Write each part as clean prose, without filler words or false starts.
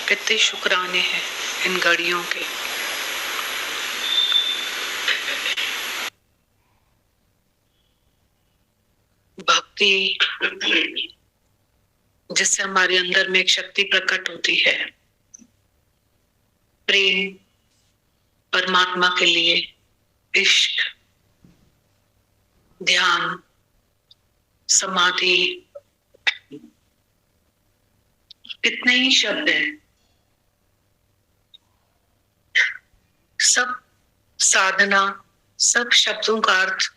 कितने शुक्राने हैं इन घड़ियों के। भक्ति जिससे हमारे अंदर में एक शक्ति प्रकट होती है, प्रेम परमात्मा के लिए, इश्क, ध्यान, समाधि, कितने ही शब्द हैं। सब साधना, सब शब्दों का अर्थ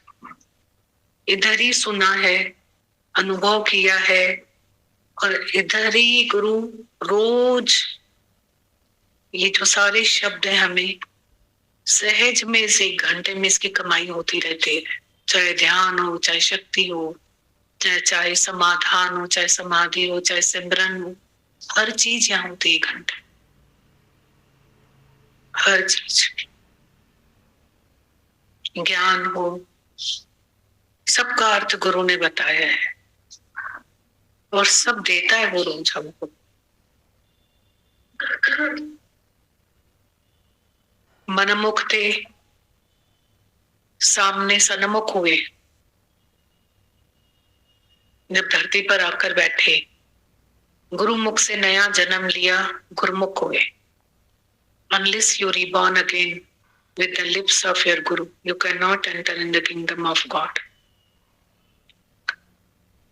इधर ही सुना है, अनुभव किया है, और इधर ही गुरु रोज ये जो सारे शब्द हैं हमें सहज में से 1 घंटे में इसकी कमाई होती रहती है। चाहे ध्यान हो, चाहे शक्ति हो, चाहे समाधान हो, चाहे समाधि हो, चाहे सिमरन हो, हर चीज यहाँ होती है 1 घंटे, हर चीज। ज्ञान हो, सबका अर्थ गुरु ने बताया है और सब देता है वो रोज हमको। मनमुख थे, सामने सन्मुख हुए, जब धरती पर आकर बैठे, गुरुमुख से नया जन्म लिया, गुरुमुख हुए। Unless you reborn again with the lips of your guru, you cannot enter in the kingdom of God.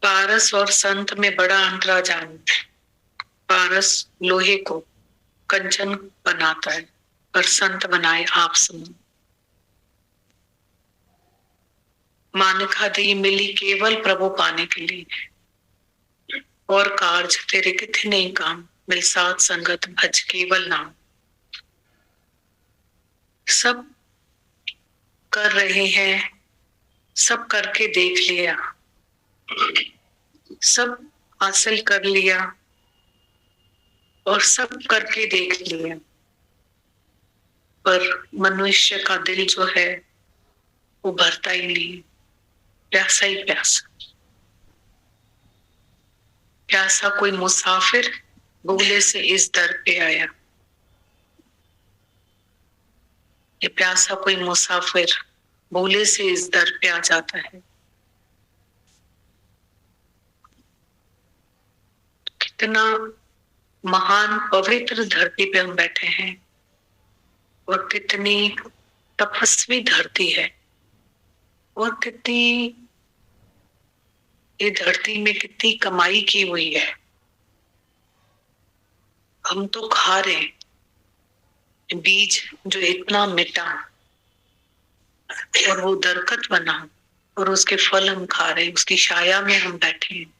पारस और संत में बड़ा अंतरा जान। पारस लोहे को कंचन बनाता है और संत बनाए आप समान। मानिका दी मिली केवल प्रभु पाने के लिए, और कार्य तेरे किथे नहीं काम, मिल साथ संगत भज केवल नाम। सब कर रहे हैं, सब करके देख लिया, सब हासिल कर लिया और सब करके देख लिया, पर मनुष्य का दिल जो है वो भरता ही नहीं, प्यासा ही प्यासा। प्यासा कोई मुसाफिर भूले से इस दर पे आया। ये प्यासा कोई मुसाफिर भूले से इस दर पे आ जाता है। कितना महान पवित्र धरती पे हम बैठे हैं और कितनी तपस्वी धरती है, और कितनी ये धरती में कितनी कमाई की हुई है। हम तो खा रहे बीज जो इतना मिटा और वो दरखत बना, और उसके फल हम खा रहे हैं, उसकी छाया में हम बैठे हैं।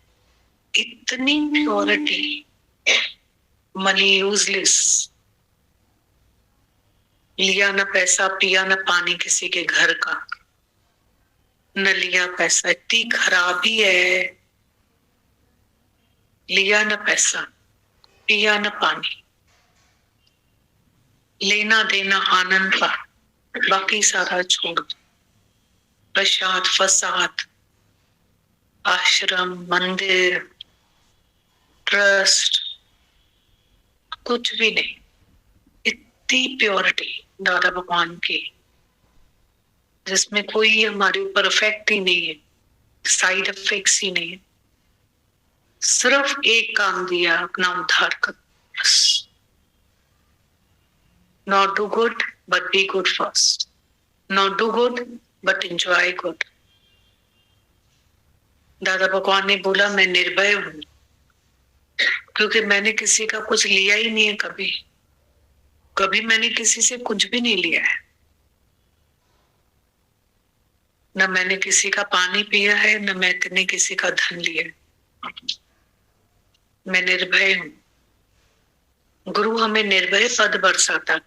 इतनी प्योरिटी, मनी यूजलेस, लिया न पैसा, पिया न पानी किसी के घर का, न लिया पैसा। इतनी खराबी है, लिया न पैसा, पिया न पानी, लेना देना आनंद का, बाकी सारा छोड़ दो। प्रसाद फसाद, आश्रम, मंदिर, ट्रस्ट, कुछ भी नहीं। इतनी प्योरिटी दादा भगवान की, जिसमें कोई हमारे ऊपर इफेक्ट ही नहीं है, साइड इफेक्ट्स ही नहीं है। सिर्फ एक काम दिया, अपना उद्धार कर, बस। Not do good, but be good first. Not do good, but enjoy good. दादा भगवान ने बोला मैं निर्भय हूं, क्योंकि मैंने किसी का कुछ लिया ही नहीं है। कभी कभी मैंने किसी से कुछ भी नहीं लिया है, न मैंने किसी का पानी पिया है, न मैंने किसी का धन लिया है। मैं निर्भय हूं। गुरु हमें निर्भय पद बरसाता,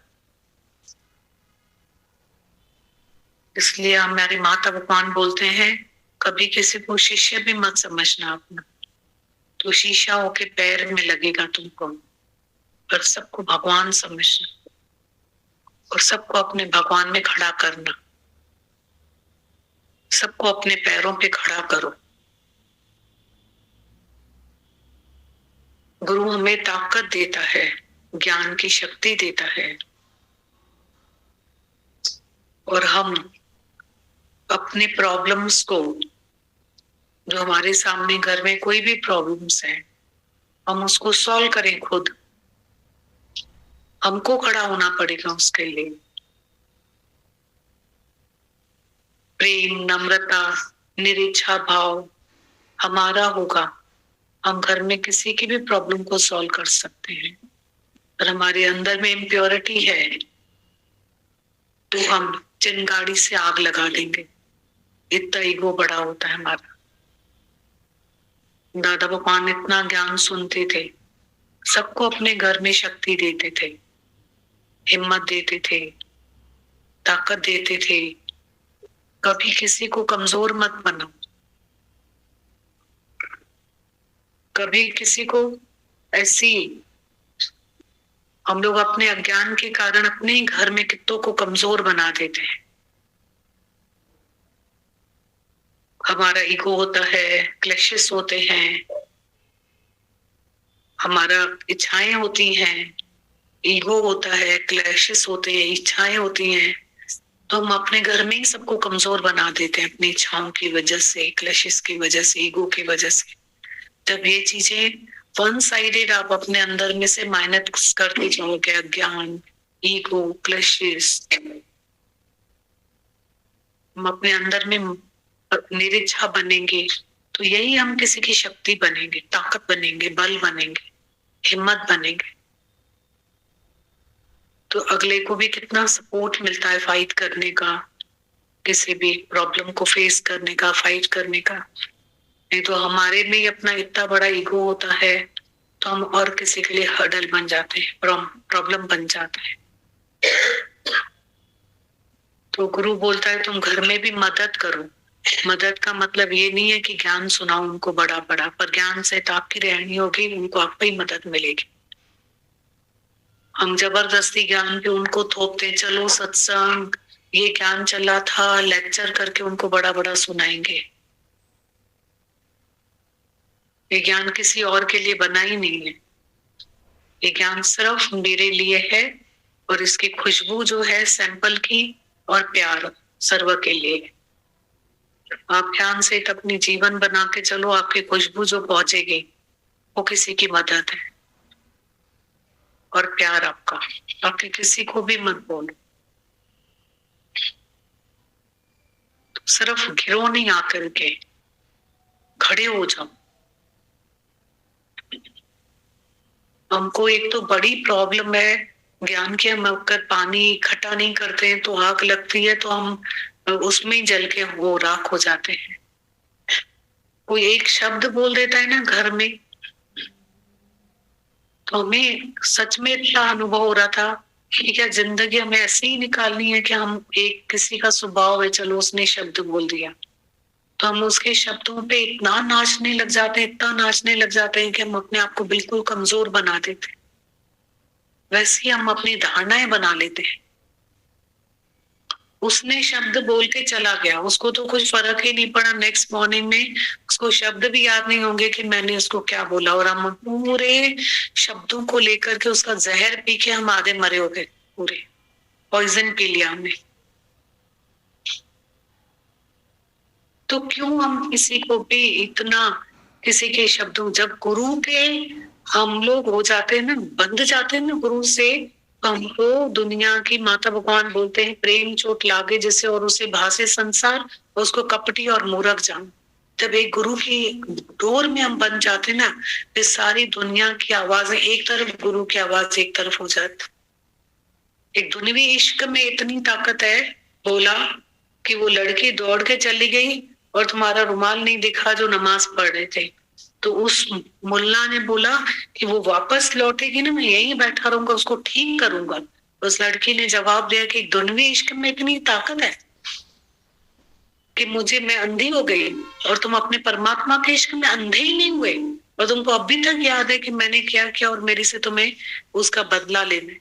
इसलिए हमारे माता भगवान बोलते हैं कभी किसी को शिष्य भी मत समझना अपना, तो शीशा होके पैर में लगेगा तुमको, पर सबको भगवान समझना और सबको अपने भगवान में खड़ा करना। सबको अपने पैरों पे खड़ा करो। गुरु हमें ताकत देता है ज्ञान की शक्ति देता है और हम अपने प्रॉब्लम्स को, जो हमारे सामने घर में कोई भी प्रॉब्लम्स है, हम उसको सॉल्व करें खुद। हमको खड़ा होना पड़ेगा उसके लिए। प्रेम, नम्रता, निरीच्छा भाव हमारा होगा, हम घर में किसी की भी प्रॉब्लम को सॉल्व कर सकते हैं। और हमारे अंदर में इम्प्योरिटी है तो हम चिंगारी से आग लगा देंगे। इतना ईगो बड़ा होता है हमारा। दादा भगवान इतना ज्ञान सुनते थे, सबको अपने घर में शक्ति देते थे, हिम्मत देते थे, ताकत देते थे। कभी किसी को कमजोर मत बनाओ, कभी किसी को ऐसी, हम लोग अपने अज्ञान के कारण अपने घर में कितनों को कमजोर बना देते हैं। हमारा ईगो होता है, क्लैशेस होते हैं, हमारा इच्छाएं होती हैं, ईगो होता है, क्लैशेस होते हैं, इच्छाएं होती हैं, तो हम अपने घर में ही सबको कमजोर बना देते हैं अपनी इच्छाओं की वजह से, क्लैशेस की वजह से, ईगो की वजह से। जब ये चीजें वन साइडेड आप अपने अंदर में से माइनस करते जाओगे, अज्ञान, ईगो, क्लैशेस, हम अपने अंदर में निरीच्छा बनेंगे, तो यही हम किसी की शक्ति बनेंगे, ताकत बनेंगे, बल बनेंगे, हिम्मत बनेंगे। तो अगले को भी कितना सपोर्ट मिलता है फाइट करने का, किसी भी प्रॉब्लम को फेस करने का, फाइट करने का। नहीं तो हमारे में ही अपना इतना बड़ा ईगो होता है तो हम और किसी के लिए हर्डल बन जाते हैं, प्रॉब्लम बन जाता है। तो गुरु बोलता है तुम घर में भी मदद करो। मदद का मतलब ये नहीं है कि ज्ञान सुनाओ उनको बड़ा बड़ा, पर ज्ञान से तो आपकी रहनी होगी, उनको आप पे ही मदद मिलेगी। हम जबरदस्ती ज्ञान पे उनको थोपते, चलो सत्संग, ये ज्ञान चला था, लेक्चर करके उनको बड़ा बड़ा सुनाएंगे। ये ज्ञान किसी और के लिए बना ही नहीं है, ये ज्ञान सिर्फ मेरे लिए है। और इसकी खुशबू जो है सैंपल की और प्यार सर्व के लिए। आप ध्यान से अपनी जीवन बना के चलो, आपकी खुशबू जो पहुंचेगी वो किसी की मदद है और प्यार आपका। आपके किसी को भी मत बोलो, तो सिर्फ घिरो नहीं, आकर के खड़े हो जाओ। हमको एक तो बड़ी प्रॉब्लम है ज्ञान के, हम अगर पानी इकट्ठा नहीं करते हैं तो आग लगती है, तो हम उसमें ही जल के वो राख हो जाते हैं। कोई एक शब्द बोल देता है ना घर में, तो हमें सच में इतना अनुभव हो रहा था कि क्या जिंदगी हमें ऐसे ही निकालनी है कि हम एक किसी का स्वभाव है, चलो उसने शब्द बोल दिया तो हम उसके शब्दों पे इतना नाचने लग जाते हैं, इतना नाचने लग जाते हैं कि हम अपने आप को बिल्कुल कमजोर बना देते हैं। वैसे ही हम अपनी धारणाएं बना लेते हैं। उसने शब्द बोल के चला गया, उसको तो कुछ फर्क ही नहीं पड़ा, नेक्स्ट मॉर्निंग में उसको शब्द भी याद नहीं होंगे कि मैंने उसको क्या बोला, और हम पूरे शब्दों को लेकर के उसका जहर पी के हम आधे मरे हो गए, पूरे पॉइजन पी लिया हमने। तो क्यों हम किसी को भी इतना, किसी के शब्दों, जब गुरु के हम लोग हो जाते हैं ना, बंध जाते हैं ना गुरु से, हमको दुनिया की माता भगवान बोलते हैं प्रेम चोट लागे जिसे और उसे भासे संसार, उसको कपटी और मूर्ख जान। जब एक गुरु की डोर में हम बन जाते हैं ना, फिर सारी दुनिया की आवाजें एक तरफ, गुरु की आवाज एक तरफ हो जाती। एक दुनियावी इश्क में इतनी ताकत है, बोला कि वो लड़की दौड़ के चली गई और तुम्हारा रुमाल नहीं दिखा जो नमाज पढ़ रहे थे, तो उस मुल्ला ने बोला कि वो वापस लौटेगी ना, मैं यहीं बैठा रहूंगा, उसको ठीक करूंगा। उस लड़की ने जवाब दिया कि दुनियावी इश्क में इतनी ताकत है कि मुझे, मैं अंधी हो गई और तुम अपने परमात्मा के इश्क में अंधे ही नहीं हुए, और तुमको अभी तक याद है कि मैंने क्या किया और मेरे से तुम्हें उसका बदला लेना,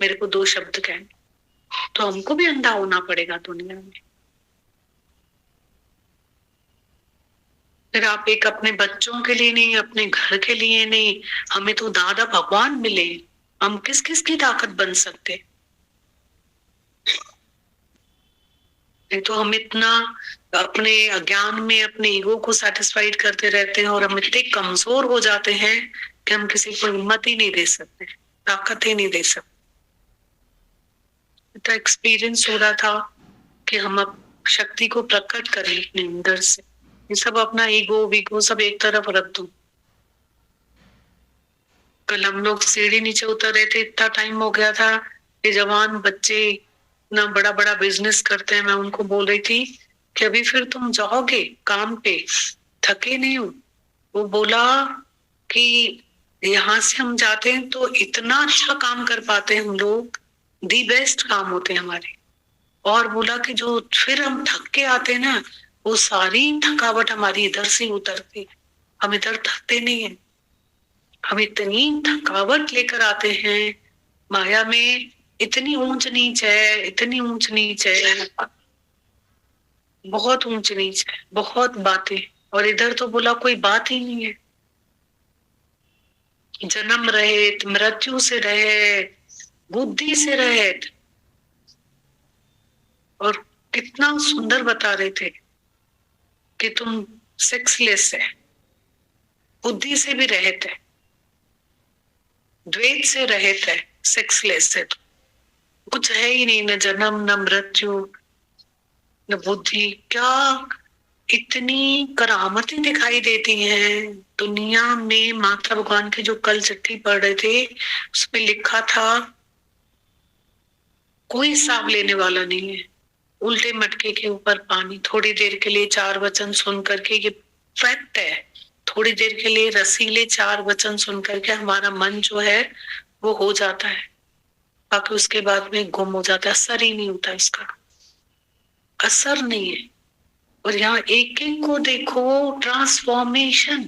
मेरे को 2 शब्द कहने। तो हमको भी अंधा होना पड़ेगा दुनिया में। फिर आप एक अपने बच्चों के लिए नहीं, अपने घर के लिए नहीं, हमें तो दादा भगवान मिले, हम किस किस की ताकत बन सकते हैं। नहीं तो हम इतना अपने अज्ञान में अपने ईगो को सेटिस्फाइड करते रहते हैं और हम इतने कमजोर हो जाते हैं कि हम किसी को हिम्मत ही नहीं दे सकते, ताकत ही नहीं दे सकते। तो एक्सपीरियंस हो रहा था कि हम अब शक्ति को प्रकट करें अपने अंदर से। ये सब अपना ईगो वीगो सब एक तरफ रख दो। कल हम लोग सीढ़ी नीचे उतर रहे थे, इतना टाइम हो गया था कि जवान बच्चे ना बड़ा बड़ा बिजनेस करते हैं, मैं उनको बोल रही थी कि अभी फिर तुम जाओगे काम पे, थके नहीं हो? वो बोला कि यहाँ से हम जाते हैं तो इतना अच्छा काम कर पाते हैं हम लोग, दी बेस्ट काम होते हैं हमारे। और बोला कि जो फिर हम थक के आते हैं ना, वो सारी थकावट हमारी इधर से उतरती, हम इधर थकते नहीं है। हम इतनी थकावट लेकर आते हैं माया में, इतनी ऊंच नीच है, इतनी ऊंच नीच है, बहुत ऊंच नीच है, बहुत बातें। और इधर तो बोला कोई बात ही नहीं है, जन्म रहित, मृत्यु से रहित, बुद्धि से रहित। और कितना सुंदर बता रहे थे कि तुम सेक्सलेस है, बुद्धि से भी रहित है, द्वेष से रहित है, सेक्सलेस है। तो कुछ है ही नहीं, न जन्म न मृत्यु न बुद्धि। क्या इतनी करामतें दिखाई देती हैं दुनिया में। माता भगवान की जो कल चिट्ठी पढ़ रहे थे उसमें लिखा था कोई हिसाब लेने वाला नहीं है। उल्टे मटके के ऊपर पानी, थोड़ी देर के लिए चार वचन सुन करके, ये फैक्ट है, थोड़ी देर के लिए रसीले चार वचन सुन करके हमारा मन जो है वो हो जाता है, बाकी उसके बाद में गुम हो जाता है, असर ही नहीं होता, इसका असर नहीं है। और यहाँ एक एक को देखो, ट्रांसफॉर्मेशन।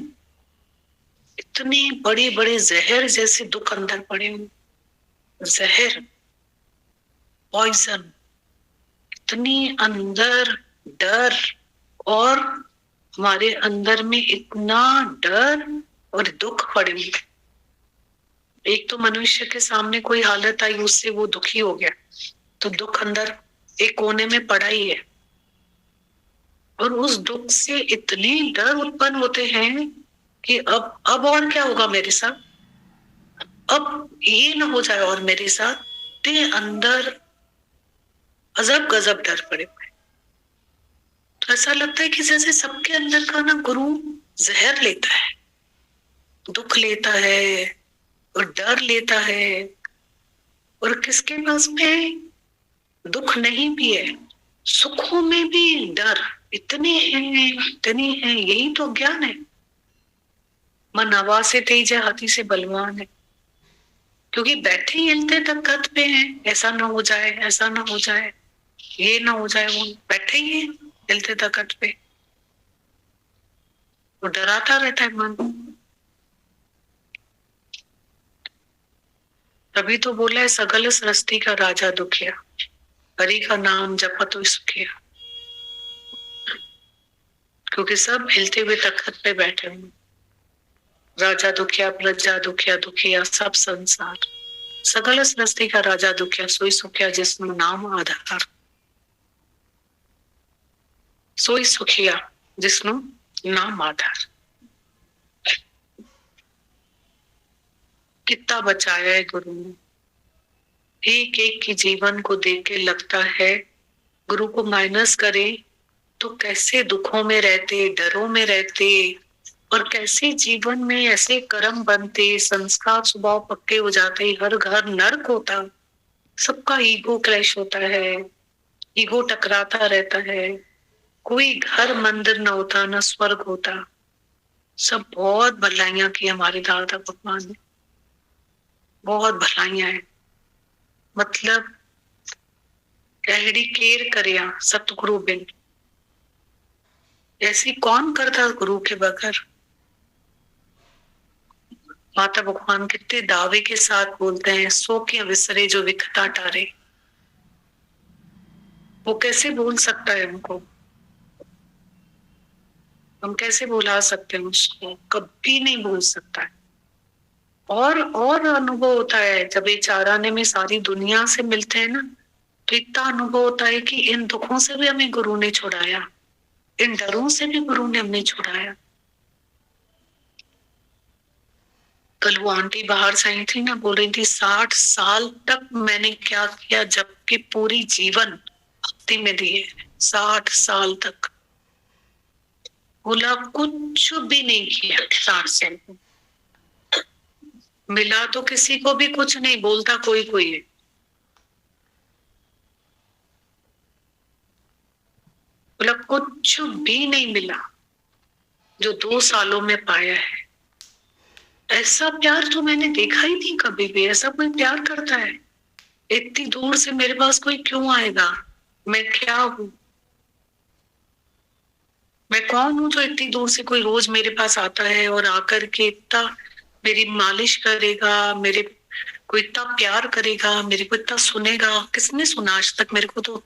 इतने बड़े बड़े जहर जैसे दुख अंदर पड़े हुए, जहर, पॉइजन, इतनी अंदर डर। और हमारे अंदर में इतना डर और दुख पड़े हुए। एक तो मनुष्य के सामने कोई हालत आई, उससे वो दुखी हो गया, तो दुख अंदर एक कोने में पड़ा ही है। और उस दुख से इतने डर उत्पन्न होते हैं कि अब और क्या होगा मेरे साथ, अब ये ना हो जाए और मेरे साथ। ते अंदर अजब गजब डर पड़े हुए। तो ऐसा लगता है कि जैसे सबके अंदर का ना गुरु जहर लेता है, दुख लेता है और डर लेता है। और किसके पास में दुख नहीं भी है, सुखों में भी डर इतने हैं, इतने हैं। यही तो ज्ञान है। मन हवा से तेज है, हाथी से बलवान है। क्योंकि बैठे ही हिलते तक कद पे हैं, ऐसा ना हो जाए, ऐसा ना हो जाए, ये ना हो जाए, वो बैठे ही है हिलते तक कद पे। वो डराता रहता है मन। तभी तो बोला है सगल सृष्टि का राजा दुखिया, हरि का नाम जपा तो सुखिया। क्योंकि सब हिलते हुए तखत पे बैठे हुए, राजा दुखिया, प्रजा दुखिया, दुखिया सब संसार। सगल सृष्टि का राजा दुखिया, सोई सुखिया जिसमें नाम आधार। सोई सुखिया जिसनु नाम आधार। कितना बचाया है गुरु ने। एक एक की जीवन को देख के लगता है गुरु को माइनस करे तो कैसे दुखों में रहते, डरों में रहते, और कैसे जीवन में ऐसे कर्म बनते, संस्कार स्वभाव पक्के हो जाते, हर घर नर्क होता, सबका ईगो क्लैश होता है, ईगो टकराता रहता है, कोई घर मंदिर न होता, न स्वर्ग होता। सब बहुत भलाइयां की हमारे दादा भगवान ने, बहुत भलाइयां है। मतलब कहड़ी केर करिया सतगुरु बिन, ऐसी कौन करता गुरु के बगैर। माता भगवान कितने दावे के साथ बोलते हैं, सो के विसरे जो विखता टारे। वो कैसे भूल सकता है उनको, हम कैसे भुला सकते हैं उसको, कभी नहीं भूल सकता है। और अनुभव होता है जब ये चाराने में सारी दुनिया से मिलते हैं ना, तो इतना अनुभव होता है कि इन दुखों से भी हमें गुरु ने छुड़ाया, इन डरों से भी गुरु ने हमें छुड़ाया। कल वो आंटी बाहर से आई थी ना, बोल रही थी 60 साल तक मैंने क्या किया, जबकि पूरी जीवन भक्ति में दिए, 60 साल तक। बोला कुछ भी नहीं किया 60 साल में। मिला तो किसी को भी कुछ नहीं, बोलता कोई कोई है। बोला कुछ भी नहीं मिला जो 2 सालों में पाया है। ऐसा प्यार तो मैंने देखा ही नहीं कभी भी। ऐसा कोई प्यार करता है? इतनी दूर से मेरे पास कोई क्यों आएगा? मैं क्या हूं? मैं कौन हूं जो इतनी दूर से कोई रोज मेरे पास आता है और आकर के इतना मेरी मालिश करेगा, मेरे को इतना प्यार करेगा, मेरे को इतना सुनेगा? किसने सुना आज तक मेरे को? तो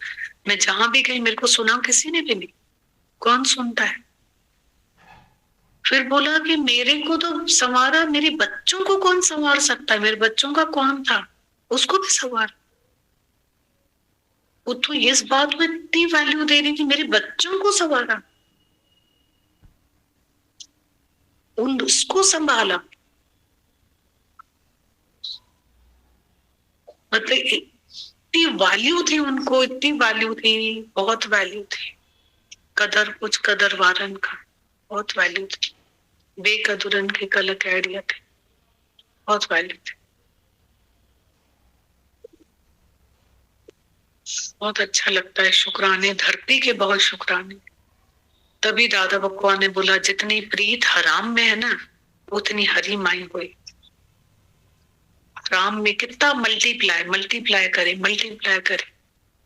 मैं जहां भी गई मेरे को सुना किसी ने भी नहीं। कौन सुनता है? फिर बोला कि मेरे को तो संवारा, मेरे बच्चों को कौन संवार सकता है? मेरे बच्चों का कौन था? उसको भी संवार। वो तो इस बात को इतनी वैल्यू दे रही थी, मेरे बच्चों को संवारा, उन उसको संभाला। मतलब इतनी वैल्यू थी उनको, इतनी वैल्यू थी, बहुत वैल्यू थी। कदर कुछ कदर वारन का बहुत वैल्यू थी। बेकदरन के कलक आइडिया थे, बहुत वैल्यू थी। बहुत अच्छा लगता है शुक्राने, धरती के बहुत शुक्राने। तभी दादा भगवान ने बोला जितनी प्रीत हराम में है ना, उतनी हरी माई हुई। राम में कितना मल्टीप्लाई करे।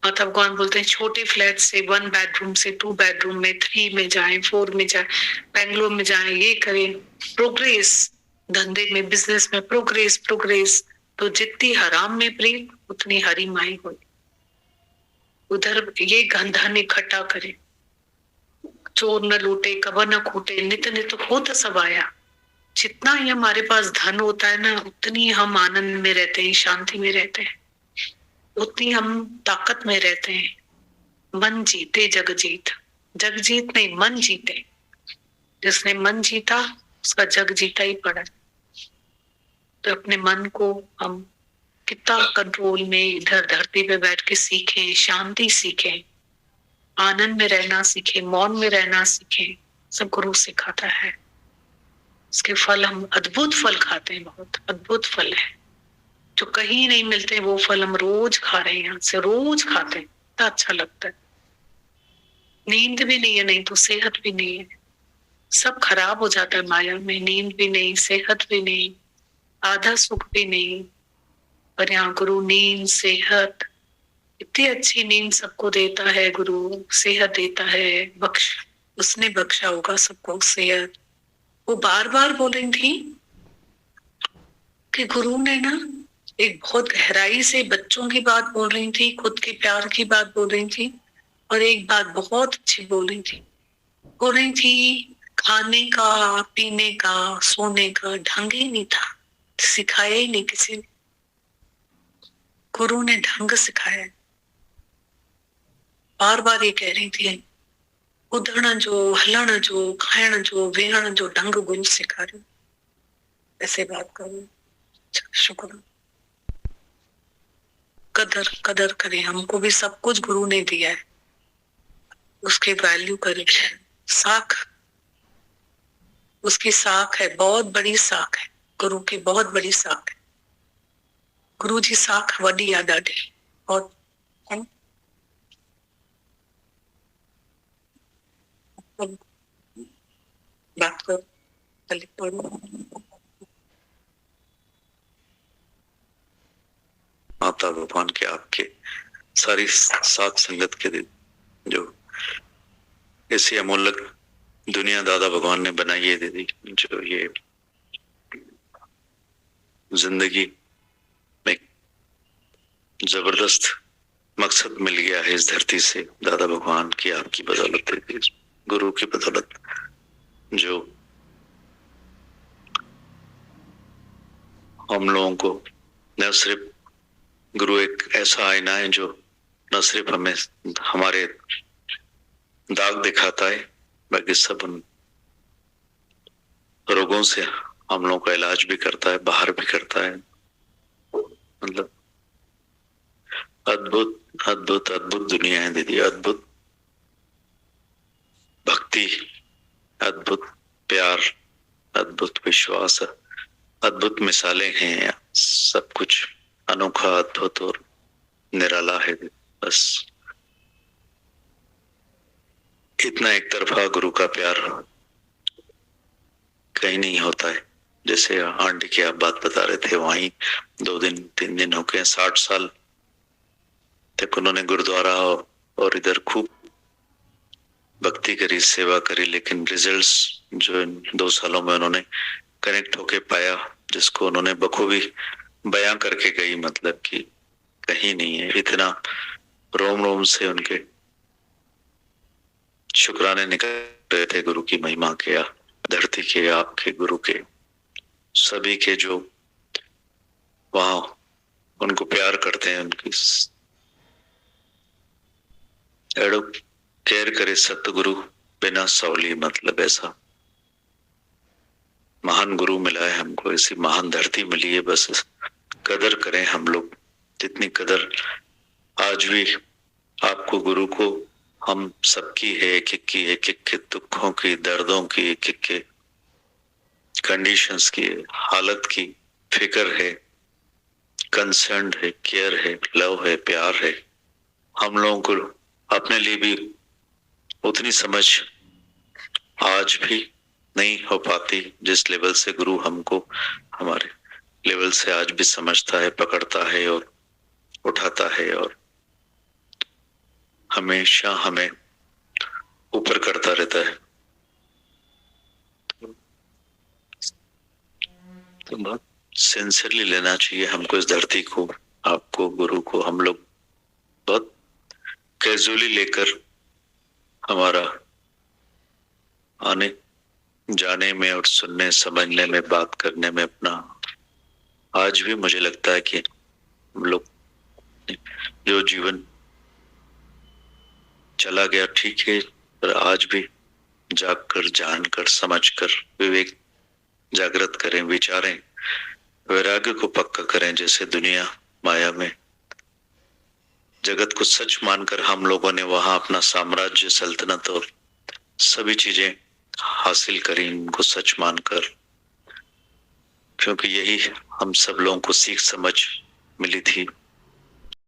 माता भगवान बोलते हैं छोटे फ्लैट से 1 बेडरूम से 2 बेडरूम में, 3 में जाए, 4 में जाए, बेंगलोर में जाए, ये करें, प्रोग्रेस, धंधे में, बिजनेस में प्रोग्रेस। तो जितनी हराम में प्रीत उतनी हरी माई हुई। उधर ये धन इकट्ठा करे, चोर न लूटे, कबर न खूटे, नित नित होत समाया। जितना ही हमारे पास धन होता है ना, उतनी हम आनंद में रहते हैं, शांति में रहते हैं, उतनी हम ताकत में रहते हैं। मन जीते जग जीत, जग जीत नहीं मन जीते। जिसने मन जीता उसका जग जीता ही पड़ा। तो अपने मन को हम कितना कंट्रोल में इधर धरती पे बैठ के सीखें, शांति सीखें, आनंद में रहना सीखें, मौन में रहना सीखें। सब गुरु सिखाता है। इसके फल हम अद्भुत फल खाते हैं, बहुत अद्भुत फल है जो कहीं नहीं मिलते। वो फल हम रोज खा रहे हैं, यहाँ से रोज खाते हैं, इतना अच्छा लगता है। नींद भी नहीं है, नहीं तो सेहत भी नहीं है, सब खराब हो जाता है माया में। नींद भी नहीं, सेहत भी नहीं, आधा सुख भी नहीं। पर यहाँ गुरु नींद, सेहत, इतनी अच्छी नींद सबको देता है गुरु, सेहत देता है। उसने बख्शा होगा सबको सेहत। वो बार बार बोल रही थी कि गुरु ने ना एक बहुत गहराई से बच्चों की बात बोल रही थी, खुद के प्यार की बात बोल रही थी, और एक बात बहुत अच्छी बोल रही थी खाने का, पीने का, सोने का ढंग ही नहीं था, सिखाया ही नहीं किसी ने। गुरु ने ढंग सिखाया। बार बार ये कह रही थी उधरण जो, हलण जो, खाण जो, वेहण जो ढंग गुरु सिखा रहे। ऐसे बात करो, शुक्र। कदर करें, हमको भी सब कुछ गुरु ने दिया है, उसकी वैल्यू करें। साख, उसकी साख है, बहुत बड़ी साख है, गुरु की बहुत बड़ी साख है। गुरु जी साख वडी आ ॾाढी, और बात करो, माता भगवान के आपके सारी साथ संगत के दिन जो ऐसी अमूल्य दुनिया दादा भगवान ने बनाई है दीदी, जो ये जिंदगी में जबरदस्त मकसद मिल गया है इस धरती से, दादा भगवान की आपकी बदौलत है, गुरु की बदौलत। जो हम लोगों को न सिर्फ गुरु एक ऐसा आईना है जो न सिर्फ हमें हमारे दाग दिखाता है, बल्कि सब उन रोगों से हम लोगों का इलाज भी करता है, बाहर भी करता है। मतलब अद्भुत अद्भुत अद्भुत दुनिया है दीदी, अद्भुत भक्ति, अद्भुत प्यार, अद्भुत विश्वास, अद्भुत मिसालें हैं। सब कुछ अनोखा, अद्भुत और निराला है। बस इतना एक तरफा गुरु का प्यार कहीं नहीं होता है। जैसे आंटी की आप बात बता रहे थे, वहीं 2 दिन 3 दिन हो गए, 60 साल तक उन्होंने गुरुद्वारा और इधर खूब भक्ति करी, सेवा करी, लेकिन रिजल्ट्स जो 2 सालों में उन्होंने कनेक्ट होके पाया, जिसको उन्होंने बखूबी बयां करके गई, मतलब कि कहीं नहीं है। इतना रोम रोम से उनके शुक्राने निकल रहे थे गुरु की महिमा के, धरती के, आपके, गुरु के, सभी के जो वहां उनको प्यार करते हैं, उनकी एड़ो केयर करे सतगुरु बिना सौली। मतलब ऐसा महान गुरु मिला है हमको, ऐसी महान धरती मिली है। बस कदर करें हम लोग, जितनी कदर आज भी आपको गुरु को हम सबकी है, एक एक की, एक एक के दुखों की, दर्दों की, एक एक के कंडीशंस की, हालत की फिक्र है, कंसर्न है, केयर है, लव है, प्यार है। हम लोगों को अपने लिए भी उतनी समझ आज भी नहीं हो पाती जिस लेवल से गुरु हमको हमारे लेवल से आज भी समझता है, पकड़ता है और उठाता है और हमेशा हमें ऊपर करता रहता है। तो बहुत सिंसियरली लेना चाहिए हमको इस धरती को, आपको, गुरु को। हम लोग बहुत कैजुअली लेकर हमारा आने जाने में और सुनने समझने में, बात करने में अपना आज भी मुझे लगता है कि हम लोग जो जीवन चला गया ठीक है, पर आज भी जागकर, जानकर, समझकर, विवेक जागृत करें, विचारें, वैराग्य को पक्का करें। जैसे दुनिया माया में जगत को सच मानकर हम लोगों ने वहां अपना साम्राज्य, सल्तनत और सभी चीजें हासिल करी, उनको सच मानकर, क्योंकि यही हम सब लोगों को सीख समझ मिली थी।